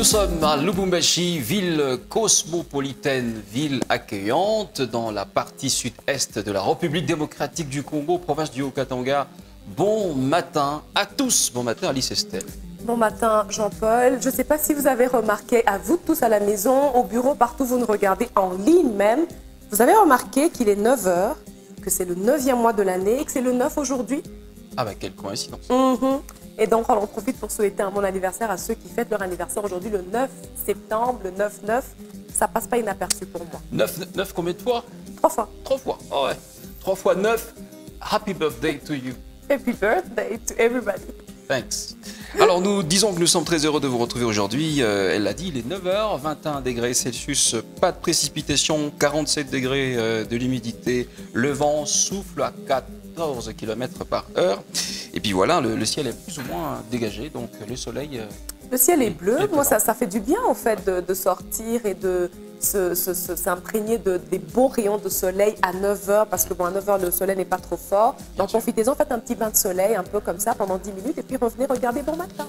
Nous sommes à Lubumbashi, ville cosmopolitaine, ville accueillante, dans la partie sud-est de la République démocratique du Congo, province du Haut-Katanga. Bon matin à tous. Bon matin Alice Estelle. Bon matin Jean-Paul. Je ne sais pas si vous avez remarqué, à vous tous à la maison, au bureau, partout vous nous regardez en ligne même, vous avez remarqué qu'il est 9 h, que c'est le 9e mois de l'année et que c'est le 9 aujourd'hui. Ah bah quelle coïncidence. Et donc on en profite pour souhaiter un bon anniversaire à ceux qui fêtent leur anniversaire aujourd'hui le 9 septembre, le 9-9. Ça passe pas inaperçu pour moi. 9 combien de fois? 3 fois. 3 fois, oh ouais. 3 fois 9. Happy birthday to you. Happy birthday to everybody. Thanks. Alors nous disons que nous sommes très heureux de vous retrouver aujourd'hui. Elle l'a dit, il est 9 h, 21 degrés Celsius, pas de précipitation, 47 degrés de l'humidité. Le vent souffle à 14 km par heure. Et puis voilà, le ciel est plus ou moins dégagé, donc le soleil... Le ciel est bleu. Moi, ça fait du bien en fait de sortir et de s'imprégner des beaux rayons de soleil à 9 h, parce que bon, à 9 h, le soleil n'est pas trop fort. Donc profitez-en, faites un petit bain de soleil, un peu comme ça, pendant 10 minutes, et puis revenez regarder bon matin.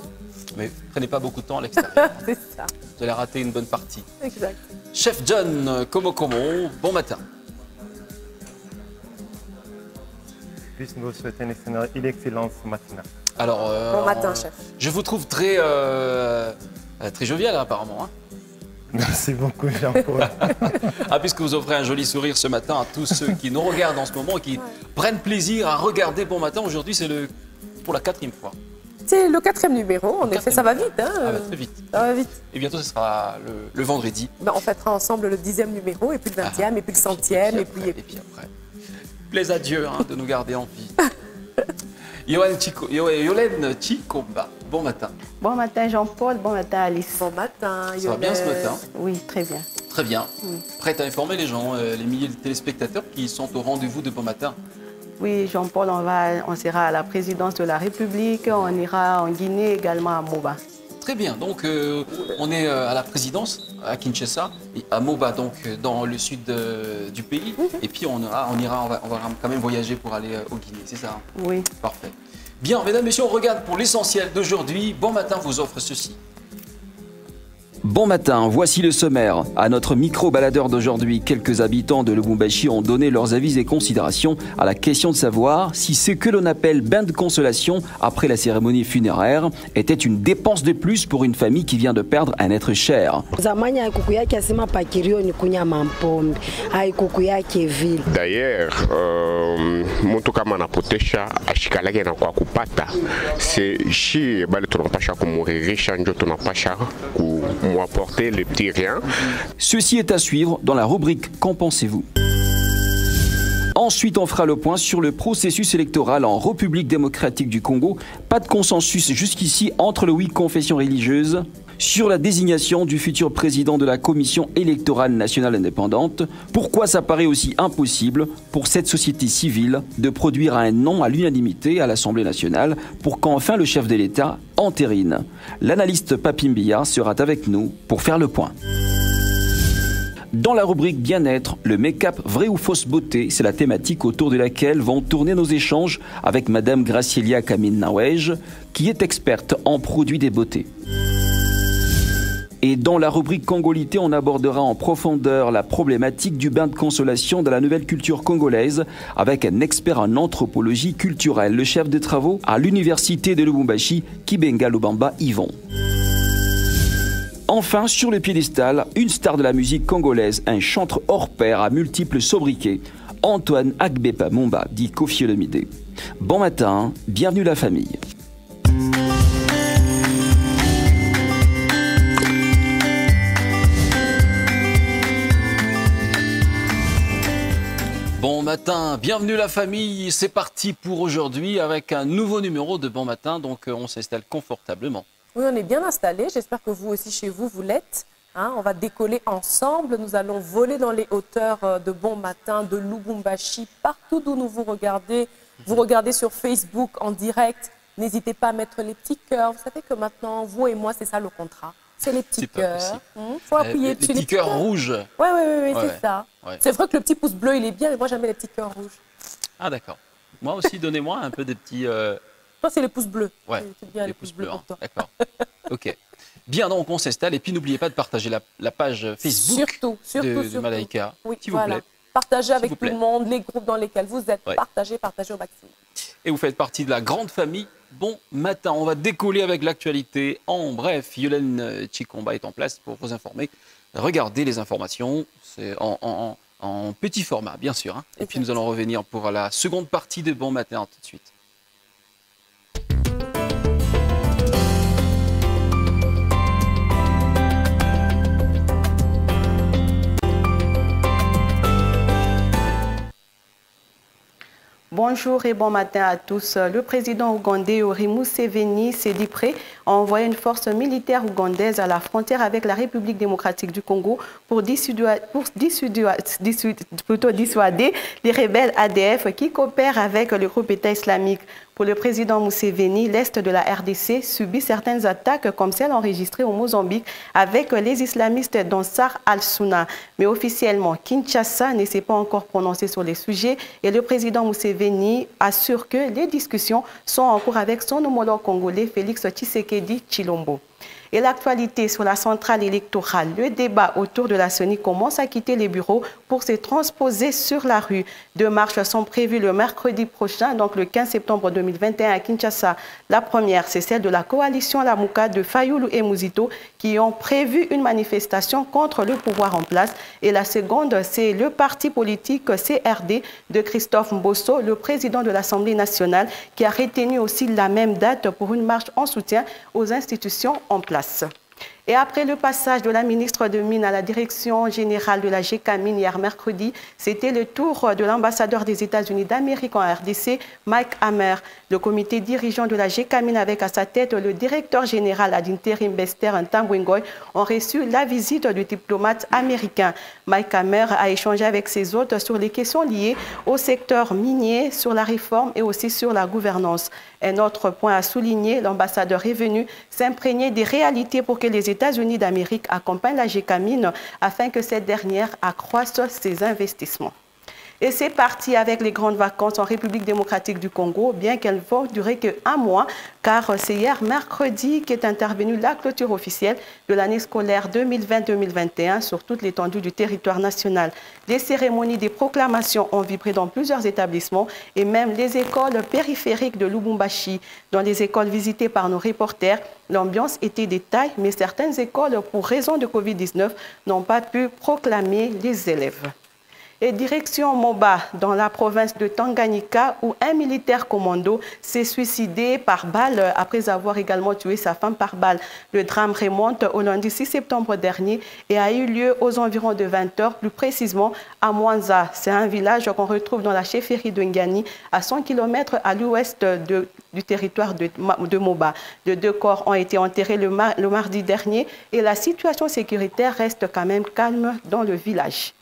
Mais prenez pas beaucoup de temps à l'extérieur. C'est ça. Vous allez rater une bonne partie. Exact. Chef John Komo, bon matin. Puisse nous souhaiter une excellence matinale. Alors, bon matin, chef. Je vous trouve très jovial, apparemment. Hein. Merci beaucoup, Jean-Paul. Ah, puisque vous offrez un joli sourire ce matin à tous ceux qui nous regardent en ce moment et qui prennent plaisir à regarder Bon Matin. Aujourd'hui, c'est pour la 4e fois. C'est le 4e numéro, en effet, ça va vite. Hein. Ça va très vite. Ça va vite. Et bientôt, ce sera le vendredi. Ben, on fêtera ensemble le 10e numéro, et puis le 20e, et puis le 100e, et puis après. Plaise à Dieu de nous garder en vie. Yolène Chikomba, bon matin. Bon matin Jean-Paul, bon matin Alice. Bon matin Yolène. Ça va bien ce matin? Oui, très bien. Très bien. Prête à informer les gens, les milliers de téléspectateurs qui sont au rendez-vous de Bon Matin? Oui, Jean-Paul, on sera à la présidence de la République, on ira en Guinée, également à Moba. Très bien, donc on est à la présidence, à Kinshasa, et à Moba, donc dans le sud du pays. Et puis on va quand même voyager pour aller au Guinée, c'est ça? Oui. Parfait. Bien, mesdames, messieurs, on regarde pour l'essentiel d'aujourd'hui. Bon Matin vous offre ceci. Bon matin, voici le sommaire. À notre micro-baladeur d'aujourd'hui, quelques habitants de Lubumbashi ont donné leurs avis et considérations à la question de savoir si ce que l'on appelle bain de consolation après la cérémonie funéraire était une dépense de plus pour une famille qui vient de perdre un être cher. D'ailleurs, apporter les petits riens. Ceci est à suivre dans la rubrique Qu'en pensez-vous? Ensuite, on fera le point sur le processus électoral en République démocratique du Congo. Pas de consensus jusqu'ici entre les 8 confessions religieuses sur la désignation du futur président de la Commission électorale nationale indépendante. Pourquoi ça paraît aussi impossible pour cette société civile de produire un nom à l'unanimité à l'Assemblée nationale pour qu'enfin le chef de l'État entérine? L'analyste Papimbia sera avec nous pour faire le point. Dans la rubrique bien-être, le make-up vrai ou fausse beauté, c'est la thématique autour de laquelle vont tourner nos échanges avec Madame Gracielia Kamine-Nawej, qui est experte en produits des beautés. Et dans la rubrique Congolité, on abordera en profondeur la problématique du bain de consolation dans la nouvelle culture congolaise avec un expert en anthropologie culturelle, le chef de travaux à l'université de Lubumbashi, Kibenga Lubamba Yvon. Enfin, sur le piédestal, une star de la musique congolaise, un chanteur hors pair à multiples sobriquets, Antoine Agbepa Momba, dit Koffi Olomide. Bon matin, bienvenue la famille. Bon matin, bienvenue la famille, c'est parti pour aujourd'hui avec un nouveau numéro de Bon Matin, donc on s'installe confortablement. Oui, on est bien installés, j'espère que vous aussi chez vous, vous l'êtes. Hein, on va décoller ensemble, nous allons voler dans les hauteurs de Bon Matin, de Lubumbashi, partout d'où nous vous regardez sur Facebook en direct. N'hésitez pas à mettre les petits cœurs, vous savez que maintenant, vous et moi, c'est ça le contrat. C'est les petits cœurs. Faut appuyer les petits cœurs rouges. Oui, c'est ça. Ouais. C'est vrai que le petit pouce bleu, il est bien, mais moi, j'aime les petits cœurs rouges. Ah, d'accord. Moi aussi, donnez-moi un peu des petits... Toi, c'est les pouces bleus. Ouais, c'est bien les pouces bleus. D'accord. Ok. Bien, donc on s'installe. Et puis n'oubliez pas de partager la page Facebook de Malaika, oui, s'il vous plaît. Partagez avec tout le monde, les groupes dans lesquels vous êtes. Ouais. Partagez au maximum. Et vous faites partie de la grande famille. Bon matin, on va décoller avec l'actualité. En bref, Yolène Chikomba est en place pour vous informer. Regardez les informations, c'est en petit format, bien sûr. Hein. Et puis nous allons revenir pour la seconde partie de Bon matin tout de suite. Bonjour et bon matin à tous. Le président ougandais Yoweri Museveni s'est dit prêt à envoyer une force militaire ougandaise à la frontière avec la République démocratique du Congo pour dissuader les rebelles ADF qui coopèrent avec le groupe État islamique. Pour le président Museveni, l'Est de la RDC subit certaines attaques comme celle enregistrée au Mozambique avec les islamistes d'Ansar al-Sunna. Mais officiellement, Kinshasa ne s'est pas encore prononcé sur les sujets et le président Museveni assure que les discussions sont en cours avec son homologue congolais Félix Tshisekedi Tshilombo. Et l'actualité sur la centrale électorale, le débat autour de la CENI commence à quitter les bureaux pour se transposer sur la rue. 2 marches sont prévues le mercredi prochain, donc le 15 septembre 2021 à Kinshasa. La première, c'est celle de la coalition Lamuka de Fayulu et Muzito qui ont prévu une manifestation contre le pouvoir en place. Et la seconde, c'est le parti politique CRD de Christophe Mbosso, le président de l'Assemblée nationale, qui a retenu aussi la même date pour une marche en soutien aux institutions en place. Et après le passage de la ministre de Mines à la direction générale de la GECAMINE hier mercredi, c'était le tour de l'ambassadeur des États-Unis d'Amérique en RDC, Mike Hammer. Le comité dirigeant de la GECAMINE avec à sa tête le directeur général ad interim Bester Ntambwengoy ont reçu la visite du diplomate américain. Mike Hammer a échangé avec ses hôtes sur les questions liées au secteur minier, sur la réforme et aussi sur la gouvernance. Un autre point à souligner, l'ambassadeur est venu s'imprégner des réalités pour que les États-Unis d'Amérique accompagnent la GECAMINE afin que cette dernière accroisse ses investissements. Et c'est parti avec les grandes vacances en République démocratique du Congo, bien qu'elles vont durer qu'un mois, car c'est hier mercredi qu'est intervenue la clôture officielle de l'année scolaire 2020-2021 sur toute l'étendue du territoire national. Les cérémonies des proclamations ont vibré dans plusieurs établissements et même les écoles périphériques de Lubumbashi. Dans les écoles visitées par nos reporters, l'ambiance était de taille, mais certaines écoles, pour raison de Covid-19, n'ont pas pu proclamer les élèves. Et direction Moba, dans la province de Tanganyika, où un militaire commando s'est suicidé par balle après avoir également tué sa femme par balle. Le drame remonte au lundi 6 septembre dernier et a eu lieu aux environs de 20 h, plus précisément à Mwanza. C'est un village qu'on retrouve dans la chefferie de Ngani, à 100 km à l'ouest du territoire de Moba. Les 2 corps ont été enterrés le mardi dernier et la situation sécuritaire reste quand même calme dans le village.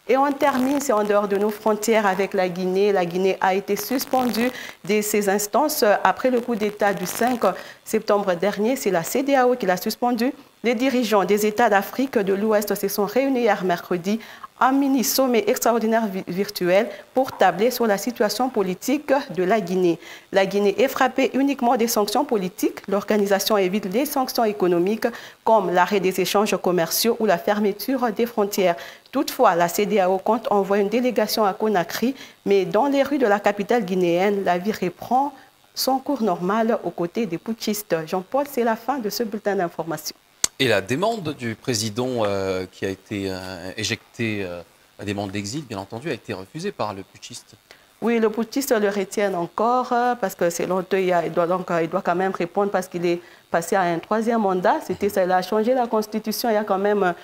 Et on termine, c'est en dehors de nos frontières avec la Guinée. La Guinée a été suspendue de ses instances après le coup d'État du 5 septembre dernier. C'est la CEDEAO qui l'a suspendue. Les dirigeants des États d'Afrique de l'Ouest se sont réunis hier mercredi un mini-sommet extraordinaire virtuel pour tabler sur la situation politique de la Guinée. La Guinée est frappée uniquement des sanctions politiques. L'organisation évite les sanctions économiques comme l'arrêt des échanges commerciaux ou la fermeture des frontières. Toutefois, la CEDEAO compte envoyer une délégation à Conakry, mais dans les rues de la capitale guinéenne, la vie reprend son cours normal aux côtés des putschistes. Jean-Paul, c'est la fin de ce bulletin d'information. Et la demande du président qui a été éjecté, la demande d'exil, bien entendu, a été refusée par le putschiste. Oui, le putschiste le retient encore parce que selon eux, il doit quand même répondre parce qu'il est passé à un 3e mandat. Ça a changé la Constitution. Il y a quand même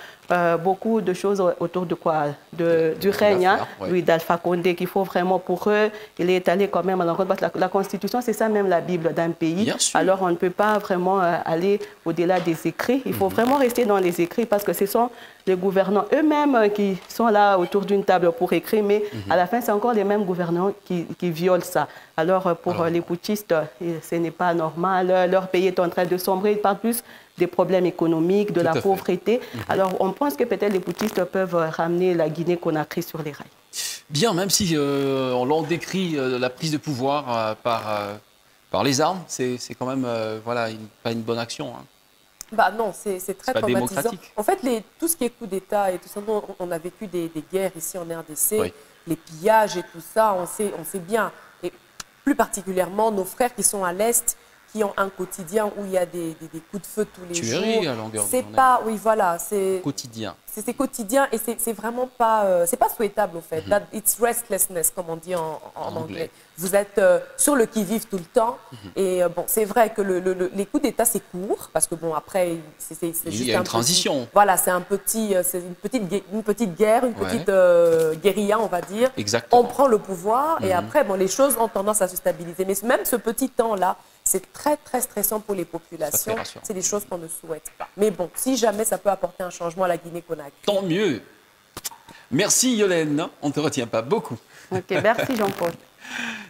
beaucoup de choses autour de quoi du règne d'Alpha Condé qu'il faut vraiment pour eux. Il est allé quand même à l'encontre parce que la Constitution, c'est ça même la Bible d'un pays. Alors on ne peut pas vraiment aller au-delà des écrits. Il faut vraiment rester dans les écrits parce que ce sont les gouvernants eux-mêmes qui sont là autour d'une table pour écrire, mais à la fin, c'est encore les mêmes gouvernants qui violent ça. Alors, pour les putschistes, ce n'est pas normal. Leur pays est en train de sombrer. Ils parlent plus des problèmes économiques, de la pauvreté. Alors, on pense que peut-être les putschistes peuvent ramener la Guinée-Conakry sur les rails. Bien, même si on l'en décrit la prise de pouvoir par les armes, c'est quand même pas une bonne action. Hein. Bah non, c'est très pas traumatisant. démocratique. En fait, tout ce qui est coup d'État et tout ça, on a vécu des guerres ici en RDC, Oui. les pillages et tout ça, on sait bien. Et plus particulièrement, nos frères qui sont à l'Est, qui ont un quotidien où il y a des coups de feu tous les Tueries jours. à longueur de C'est journée. pas, oui, voilà, c'est Quotidien. c'est quotidien et c'est vraiment pas, c'est pas souhaitable au fait. It's restlessness, comme on dit en anglais. Vous êtes sur le qui-vive tout le temps. Et bon, c'est vrai que les coups d'État, c'est court, parce que bon, après, c'est juste Il y a une transition. Voilà, c'est une petite guerre, une petite guérilla, on va dire. Exactement. On prend le pouvoir et après, bon, les choses ont tendance à se stabiliser. Mais même ce petit temps-là, c'est très, très stressant pour les populations. C'est des choses qu'on ne souhaite pas. Mais bon, si jamais ça peut apporter un changement à la Guinée-Conakry. Tant mieux. Merci Yolène, on ne te retient pas beaucoup. Ok, merci Jean-Paul.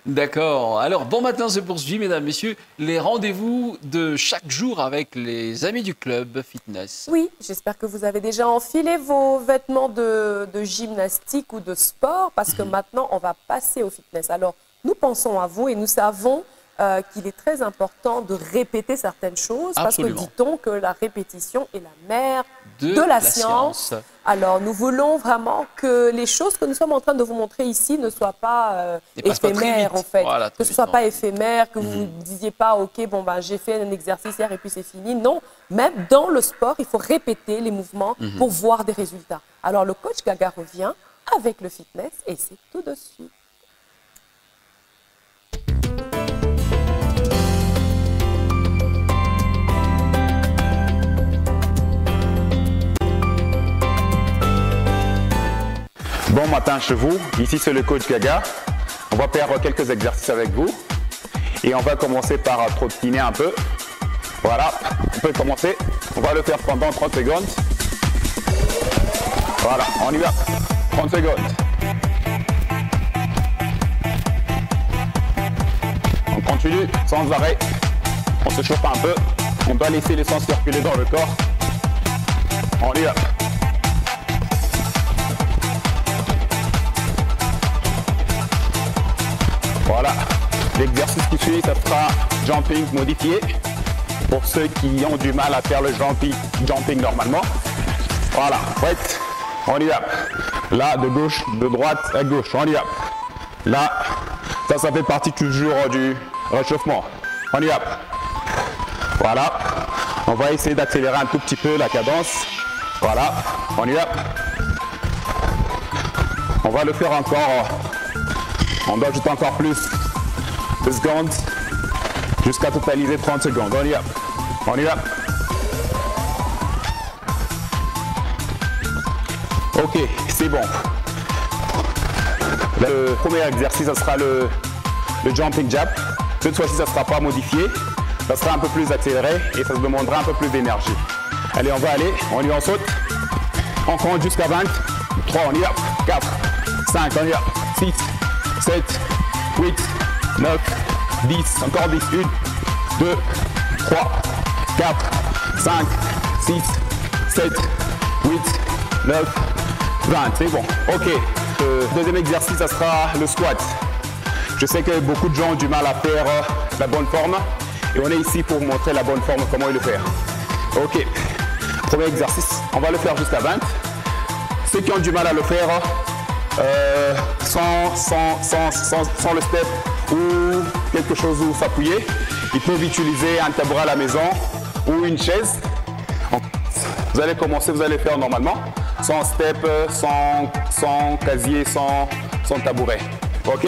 D'accord. Alors, bon matin se poursuit, mesdames, messieurs, les rendez-vous de chaque jour avec les amis du club fitness. Oui, j'espère que vous avez déjà enfilé vos vêtements de gymnastique ou de sport parce que maintenant, on va passer au fitness. Alors, nous pensons à vous et nous savons qu'il est très important de répéter certaines choses. Absolument. Parce que dit-on que la répétition est la mère de la science. Alors, nous voulons vraiment que les choses que nous sommes en train de vous montrer ici ne soient pas éphémères, en fait. Voilà, que ce ne soit pas éphémère, que vous ne disiez pas, OK, bon, ben, j'ai fait un exercice hier et puis c'est fini. Non, même dans le sport, il faut répéter les mouvements pour voir des résultats. Alors, le coach Gaga revient avec le fitness et c'est tout de suite. Bon matin chez vous, ici c'est le coach Gaga. On va faire quelques exercices avec vous et on va commencer par trottiner un peu. Voilà, on peut commencer. On va le faire pendant 30 secondes. Voilà, on y va. 30 secondes. On continue sans arrêt. On se chauffe un peu. On doit laisser le sang circuler dans le corps. On y va. Voilà, l'exercice qui suit, ça sera jumping modifié. Pour ceux qui ont du mal à faire le jumping normalement. Voilà, prête, on y va. Là, de gauche, de droite à gauche, on y va. Là, ça fait partie toujours du réchauffement. On y va. Voilà, on va essayer d'accélérer un tout petit peu la cadence. Voilà, on y va. On va le faire encore. On doit ajouter encore plus de secondes jusqu'à totaliser 30 secondes. On y va. On y va. Ok, c'est bon. Le premier exercice, ça sera le jumping jab. Cette fois-ci, ça ne sera pas modifié. Ça sera un peu plus accéléré et ça se demandera un peu plus d'énergie. Allez, on va aller. On y va, on saute. On compte jusqu'à 20. 3, on y va. 4, 5, on y va. 6, 7, 8, 9, 10, encore 10, 1, 2, 3, 4, 5, 6, 7, 8, 9, 20, c'est bon, ok. Le deuxième exercice, ça sera le squat. Je sais que beaucoup de gens ont du mal à faire la bonne forme et on est ici pour vous montrer la bonne forme, comment le faire. Ok, premier exercice, on va le faire jusqu'à 20. Ceux qui ont du mal à le faire, sans le step ou quelque chose où s'appuyer, ils peuvent utiliser un tabouret à la maison ou une chaise. Vous allez commencer, vous allez faire normalement, sans step, sans casier, sans tabouret. Ok,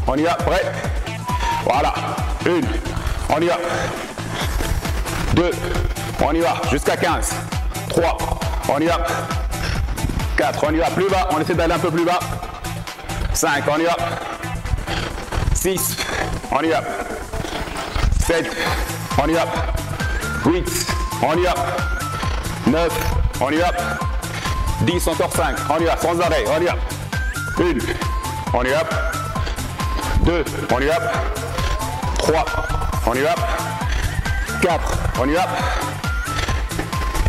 on y va, prêt? Voilà, 1, on y va, 2, on y va, jusqu'à 15, 3, on y va, 4, on y va, plus bas, on essaie d'aller un peu plus bas. 5, on y va. 6, on y va. 7, on y va. 8, on y va. 9, on y va. 10, encore 5, on y va, sans arrêt, on y va. 1, on y va. 2, on y va. 3, on y va. 4, on y va.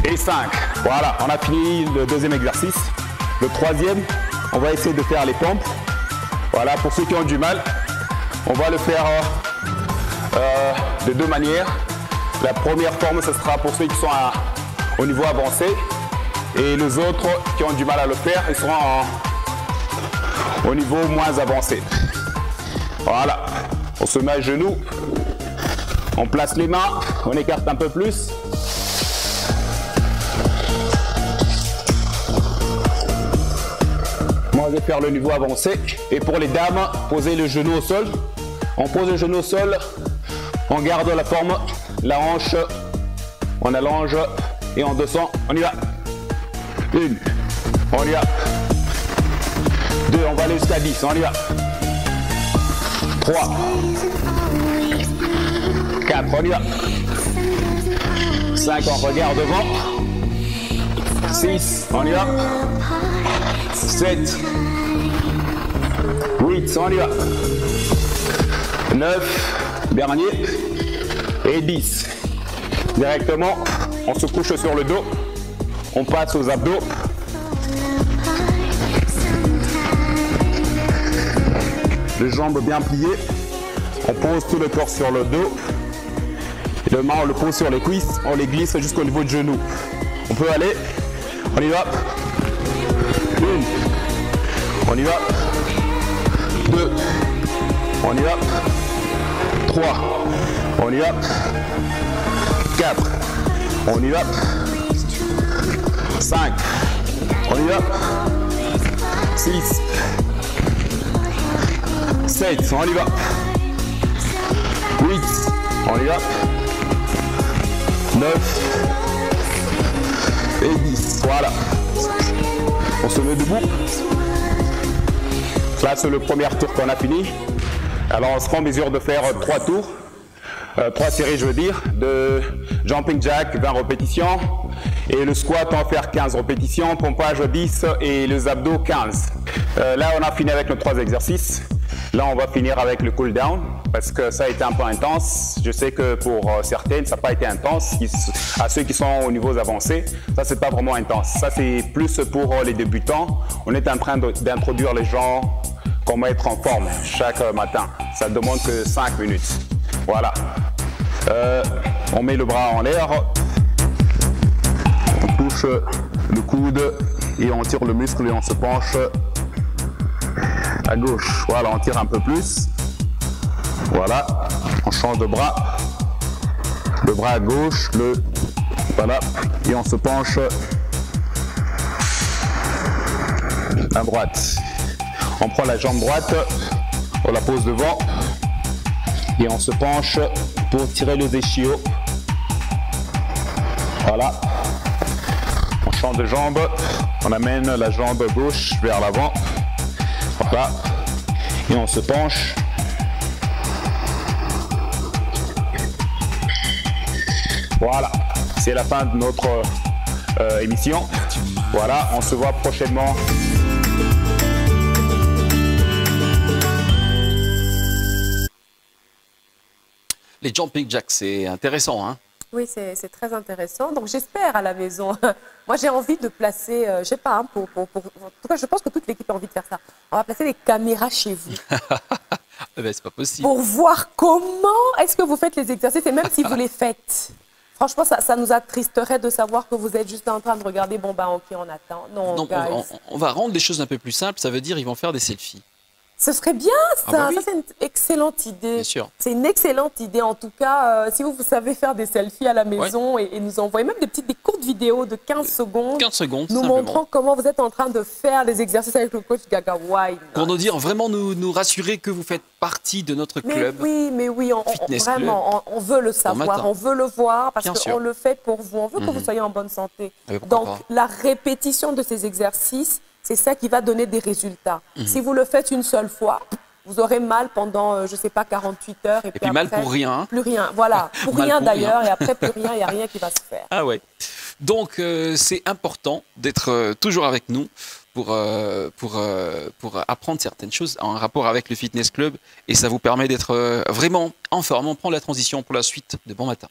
Et 5. Voilà, on a fini le deuxième exercice. Le troisième, on va essayer de faire les pompes. Voilà, pour ceux qui ont du mal, on va le faire de deux manières. La première forme, ce sera pour ceux qui sont au niveau avancé. Et les autres qui ont du mal à le faire, ils seront au niveau moins avancé. Voilà. On se met à genoux. On place les mains. On écarte un peu plus. Moi, je vais faire le niveau avancé. Et pour les dames, posez le genou au sol. On pose le genou au sol. On garde la forme, la hanche. On allonge et on descend. On y va. 1. On y va. 2. On va aller jusqu'à 10. On y va. 3. 4. On y va. 5. On regarde devant. 6. On y va. 7. 8. On y va. 9. Dernier. Et 10. Directement, on se couche sur le dos. On passe aux abdos. Les jambes bien pliées. On pose tout le corps sur le dos. Et le main, on le pose sur les cuisses. On les glisse jusqu'au niveau du genou. On peut aller. On y va. 1. On y va. 2. On y va. 3. On y va. 4. On y va. 5. On y va. 6. 7. On y va. 8. On y va. 9. Et 10. Voilà. On se met debout. Là, c'est le premier tour qu'on a fini. Alors, on sera en mesure de faire 3 tours. 3 séries, je veux dire, de jumping jack, 20 répétitions. Et le squat, on va faire 15 répétitions, pompage 10 et les abdos 15. Là, on a fini avec nos 3 exercices. Là, on va finir avec le cool down parce que ça a été un peu intense. Je sais que pour certaines, ça n'a pas été intense. À ceux qui sont au niveau avancé, ça, c'est pas vraiment intense. Ça, c'est plus pour les débutants. On est en train d'introduire les gens, comment être en forme chaque matin. Ça demande que 5 minutes. Voilà. On met le bras en l'air. On touche le coude et on tire le muscle et on se penche à gauche. Voilà, on tire un peu plus. Voilà, on change de bras. Le bras à gauche, voilà, et on se penche à droite. On prend la jambe droite, on la pose devant et on se penche pour tirer les ischios. Voilà. On change de jambe, on amène la jambe gauche vers l'avant. Voilà. Et on se penche. Voilà. C'est la fin de notre émission. Voilà. On se voit prochainement. Les jumping jacks, c'est intéressant, hein? Oui, c'est très intéressant. Donc, j'espère à la maison. Moi, j'ai envie de placer, je sais pas, hein, en tout cas, je pense que toute l'équipe a envie de faire ça. On va placer des caméras chez vous. Ben, c'est pas possible. Pour voir comment est-ce que vous faites les exercices et même si vous les faites. Franchement, ça nous attristerait de savoir que vous êtes juste en train de regarder, bon, bah, ok, on attend. Non, donc, on va rendre les choses un peu plus simples. Ça veut dire ils vont faire des selfies. Ce serait bien, ça. Ah bah oui. Ça, c'est une excellente idée. Bien sûr. C'est une excellente idée. En tout cas, si vous savez faire des selfies à la maison et nous envoyer même des courtes vidéos de 15 secondes. 15 secondes, nous simplement. montrant comment vous êtes en train de faire les exercices avec le coach Gaga White. Pour nous dire, vraiment nous rassurer que vous faites partie de notre club. Mais oui, vraiment, on veut le savoir, on veut le voir parce qu'on le fait pour vous. On veut que vous soyez en bonne santé. Donc, la répétition de ces exercices, c'est ça qui va donner des résultats. Si vous le faites une seule fois, vous aurez mal pendant, je ne sais pas, 48 heures. Et puis mal après, pour rien. Plus rien, voilà. Pour rien d'ailleurs. Et après, plus rien, il n'y a rien qui va se faire. Ah ouais. Donc, c'est important d'être toujours avec nous pour apprendre certaines choses en rapport avec le fitness club. Et ça vous permet d'être vraiment en forme. On prend la transition pour la suite de Bon Matin.